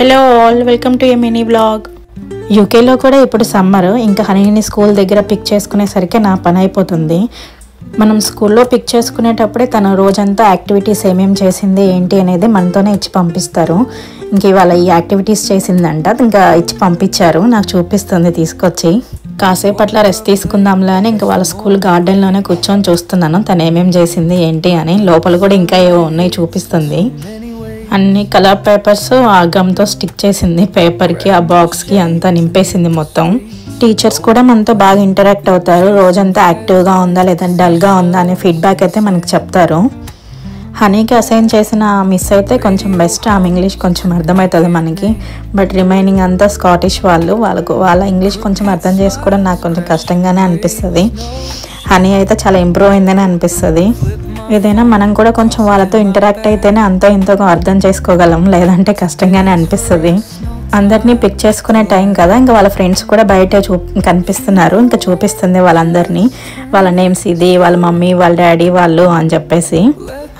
Hello all, welcome to A mini vlog. యూకేలో కూడా ఇప్పుడు సమ్మర్. ఇంకా హనీని స్కూల్ దగ్గర పిక్ చేసుకునేసరికి నా పని అయిపోతుంది. మనం స్కూల్లో పిక్ చేసుకునేటప్పుడే తను రోజంతా యాక్టివిటీస్ ఏమేమి చేసింది ఏంటి అనేది మనతోనే ఇచ్చి పంపిస్తారు. ఇంక ఇవాళ ఈ యాక్టివిటీస్ చేసిందంట, ఇంకా ఇచ్చి పంపించారు. నాకు చూపిస్తుంది తీసుకొచ్చి. కాసేపు అట్లా రెస్ట్ తీసుకుందాంలే అని ఇంకా వాళ్ళ స్కూల్ గార్డెన్లోనే కూర్చొని చూస్తున్నాను తను ఏమేమి చేసింది ఏంటి అని. లోపల కూడా ఇంకా ఏవో ఉన్నాయి చూపిస్తుంది. అన్ని కలర్ పేపర్స్ ఆ గమ్తో స్టిక్ చేసింది పేపర్కి, ఆ బాక్స్కి అంతా నింపేసింది మొత్తం. టీచర్స్ కూడా మనతో బాగా ఇంటరాక్ట్ అవుతారు. రోజంతా యాక్టివ్గా ఉందా లేదా డల్గా ఉందా అనే ఫీడ్బ్యాక్ అయితే మనకు చెప్తారు. హనీకి అసైన్ చేసిన మిస్ అయితే కొంచెం బెస్ట్. ఆమె ఇంగ్లీష్ కొంచెం అర్థమవుతుంది మనకి. బట్ రిమైనింగ్ అంతా స్కాటిష్ వాళ్ళ ఇంగ్లీష్ కొంచెం అర్థం చేసుకోవడం నాకు కొంచెం కష్టంగానే అనిపిస్తుంది. హనీ అయితే చాలా ఇంప్రూవ్ అయిందని అనిపిస్తుంది. ఏదైనా మనం కూడా కొంచెం వాళ్ళతో ఇంటరాక్ట్ అయితేనే అంతో ఇంతో అర్థం చేసుకోగలం, లేదంటే కష్టంగానే అనిపిస్తుంది. అందరినీ పిక్ చేసుకునే టైం కదా, ఇంకా వాళ్ళ ఫ్రెండ్స్ కూడా బయట కనిపిస్తున్నారు. ఇంకా చూపిస్తుంది వాళ్ళందరినీ, వాళ్ళ నేమ్స్ ఇది, వాళ్ళ మమ్మీ వాళ్ళ డాడీ వాళ్ళు అని చెప్పేసి.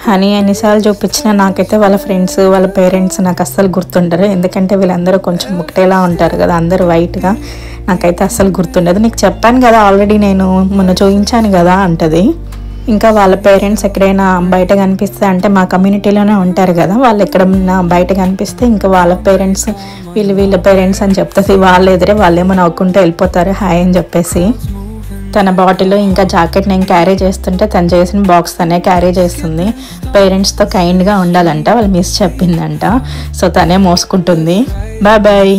హనీ ఎన్నిసార్లు చూపించినా నాకైతే వాళ్ళ ఫ్రెండ్స్ వాళ్ళ పేరెంట్స్ నాకు అస్సలు గుర్తుండరు. ఎందుకంటే వీళ్ళందరూ కొంచెం ముక్కటేలా ఉంటారు కదా, అందరూ వైట్గా. నాకైతే అస్సలు గుర్తుండదు. నీకు చెప్పాను కదా ఆల్రెడీ, నేను మొన్న చూపించాను కదా అంటది. ఇంకా వాళ్ళ పేరెంట్స్ ఎక్కడైనా బయట కనిపిస్తే, అంటే మా కమ్యూనిటీలోనే ఉంటారు కదా, వాళ్ళు ఎక్కడన్నా బయట కనిపిస్తే ఇంకా వాళ్ళ పేరెంట్స్ వీళ్ళ పేరెంట్స్ అని చెప్తుంది. వాళ్ళు ఎదురే వాళ్ళేమో నవ్వుకుంటూ వెళ్ళిపోతారు హాయ్ అని చెప్పేసి. తన బాటిల్లో ఇంకా జాకెట్ నేను క్యారీ చేస్తుంటే తను చేసిన బాక్స్ తనే క్యారీ చేస్తుంది. పేరెంట్స్తో కైండ్గా ఉండాలంట, వాళ్ళు మిస్ చెప్పిందంట. సో తనే మోసుకుంటుంది. Bye bye.